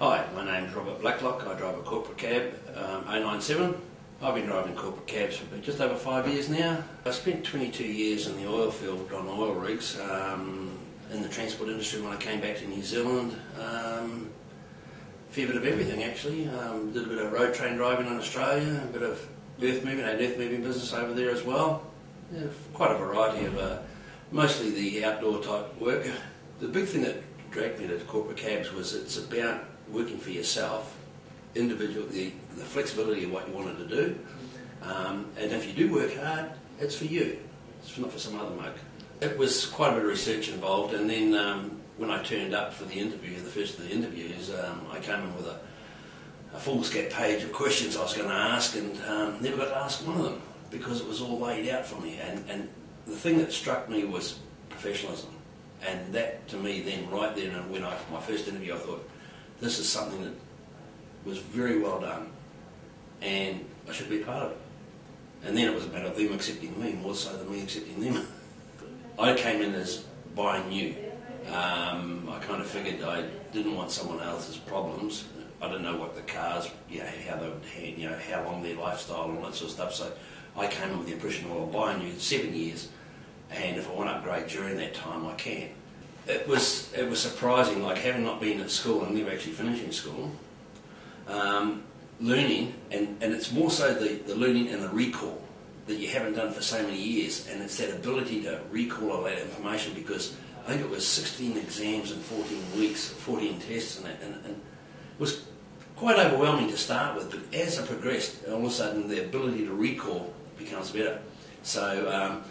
Hi, my name's Robert Blacklock. I drive a corporate cab, 097. I've been driving corporate cabs for just over 5 years now. I spent 22 years in the oil field on oil rigs, in the transport industry when I came back to New Zealand. Fair bit of everything actually. Did a bit of road train driving in Australia, a bit of earth moving business over there as well. Yeah, quite a variety of, mostly the outdoor type work. The big thing that dragged me to corporate cabs was it's about working for yourself, individually, the flexibility of what you wanted to do, and if you do work hard, it's for you, it's not for some other mug. It was quite a bit of research involved, and then when I turned up for the interview, the first of the interviews, I came in with a foolscap page of questions I was going to ask, and never got to ask one of them because it was all laid out for me. And the thing that struck me was professionalism, and that to me then, right then, and when my first interview, I thought, this is something that was very well done, and I should be part of it. And then it was a matter of them accepting me more so than me accepting them. I came in as buying new. I kind of figured I didn't want someone else's problems. I didn't know what the cars, how they would, how long their lifestyle and all that sort of stuff. So I came in with the impression, well, I'll buy new 7 years, and if I want to upgrade during that time, I can. It was surprising, like having not been at school and never actually finishing school, learning, and it's more so the learning and the recall that you haven't done for so many years, and it's that ability to recall all that information, because I think it was 16 exams in 14 weeks, 14 tests, and it was quite overwhelming to start with, but as I progressed, all of a sudden the ability to recall becomes better. So,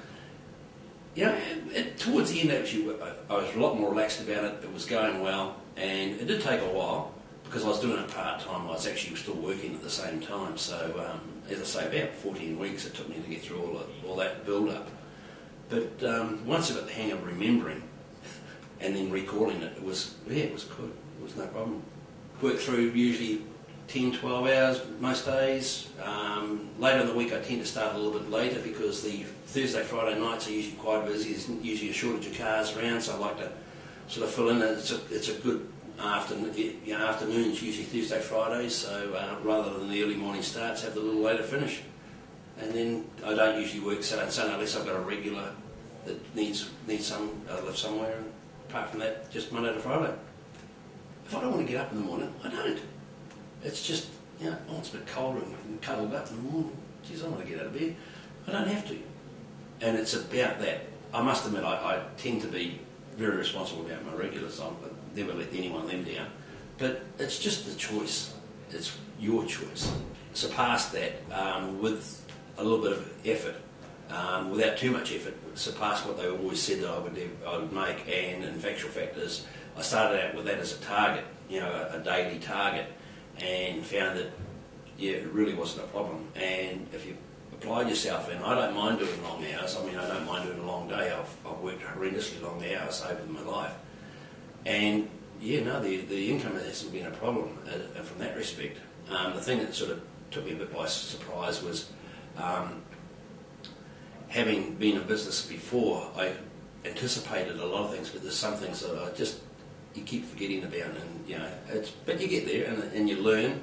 towards the end actually, I was a lot more relaxed about it. It was going well, and it did take a while because I was doing it part-time. I was actually still working at the same time. So, as I say, about 14 weeks it took me to get through all that build-up. But once I got the hang of remembering and then recalling it, it was good. It was no problem. Work through usually 10, 12 hours most days. Later in the week I tend to start a little bit later because the Thursday, Friday nights are usually quite busy. There's usually a shortage of cars around, so I like to sort of fill in. It's a good afternoons, usually Thursday, Fridays, so rather than the early morning starts, have the little later finish. And then I don't usually work Saturday and Sunday unless I've got a regular that needs some, I live somewhere, and apart from that, just Monday to Friday. If I don't want to get up in the morning, I don't. It's just, it's a bit colder and cuddled up in the morning. Geez, I want to get out of bed. I don't have to. And it's about that. I must admit, I tend to be very responsible about my regulars. I never let anyone let them down. But it's just the choice. It's your choice. Surpass that with a little bit of effort, without too much effort. Surpass what they always said that I would make. And in factual fact is, I started out with that as a target, a daily target, and found that, it really wasn't a problem. And if you applied yourself in, I don't mind doing long hours. I mean, I don't mind doing a long day. I've worked horrendously long hours over my life. And, the income hasn't been a problem from that respect. The thing that sort of took me a bit by surprise was, having been in business before, I anticipated a lot of things, but there's some things that you keep forgetting about, and but you get there and you learn,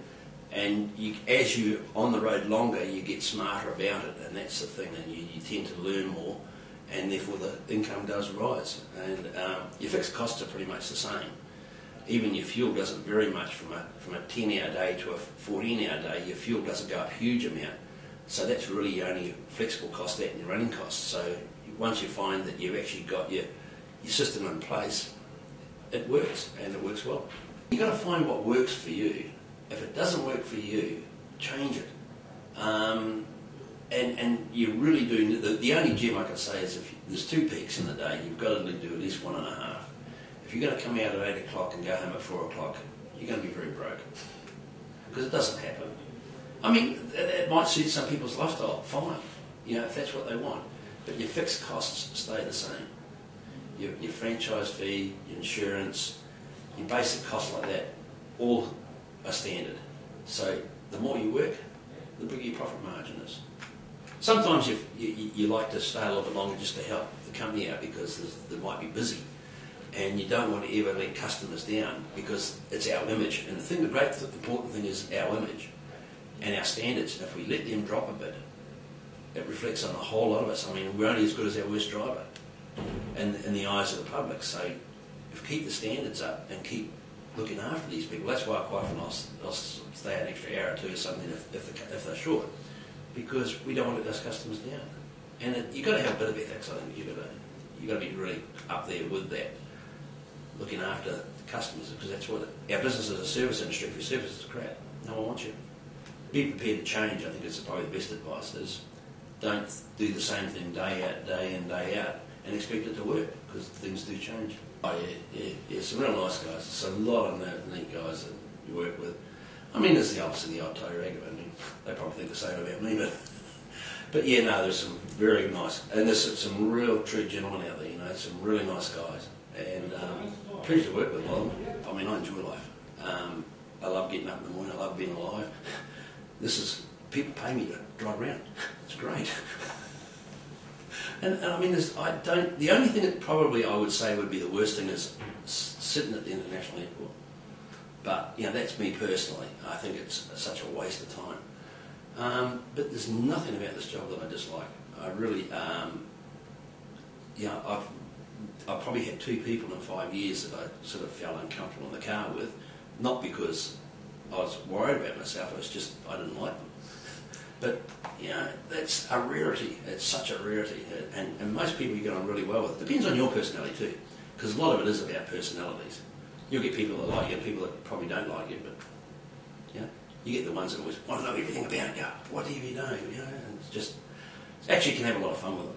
and as you're on the road longer, you get smarter about it, and that's the thing, and you tend to learn more, and therefore the income does rise, and your fixed costs are pretty much the same. Even your fuel doesn't vary much from a 10-hour day to a 14-hour day. Your fuel doesn't go up a huge amount, so that's really your only flexible cost, that and your running costs. So once you find that you've actually got your system in place, it works, and it works well. You've got to find what works for you. If it doesn't work for you, change it. And you really do. The only gym I can say is if there's 2 peaks in the day, you've got to do at least 1.5. If you're going to come out at 8 o'clock and go home at 4 o'clock, you're going to be very broke. Because it doesn't happen. I mean, it might suit some people's lifestyle, fine, if that's what they want. But your fixed costs stay the same. Your franchise fee, your insurance, your basic costs like that, all are standard. So the more you work, the bigger your profit margin is. Sometimes you like to stay a little bit longer just to help the company out because they might be busy. and you don't want to ever let customers down because it's our image. And the great important thing is our image and our standards. If we let them drop a bit, it reflects on a whole lot of us. I mean, we're only as good as our worst driver in the eyes of the public. So if we keep the standards up and keep looking after these people, that's why quite often I'll stay an extra hour or two or something if they're short, because we don't want to let those customers down. And you've got to have a bit of ethics. I think you've got to be really up there with that, looking after the customers, because that's what our business is, a service industry. If your service is crap, no one wants you. Be prepared to change. I think it's probably the best advice is don't do the same thing day in, day out and expect it to work, because things do change. Oh yeah, some real nice guys. There's a lot of neat guys that you work with. I mean, there's obviously the odd toe rag. I mean, they probably think the same about me, but yeah, no, there's some very nice, and there's some real true gentlemen out there, you know, some really nice guys, and pleased to work with a lot of them. I mean, I enjoy life. I love getting up in the morning, I love being alive. People pay me to drive around. It's great. and I mean, the only thing that probably I would say would be the worst thing is sitting at the international airport. But, you know, that's me personally. I think it's such a waste of time. But there's nothing about this job that I dislike. I really, I've probably had 2 people in 5 years that I sort of felt uncomfortable in the car with, not because I was worried about myself, it was just I didn't like them. But, you know, that's a rarity. It's such a rarity. And most people you get on really well with. It depends on your personality too, because a lot of it is about personalities. You'll get people that like you and people that probably don't like you, but yeah, you get the ones that always want to know everything about you. What do you know? You know, and it's just, actually you can have a lot of fun with it.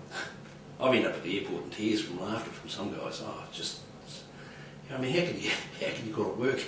I've ended up at the airport in tears from laughter from some guys. Oh, just, I mean, how can you call it work?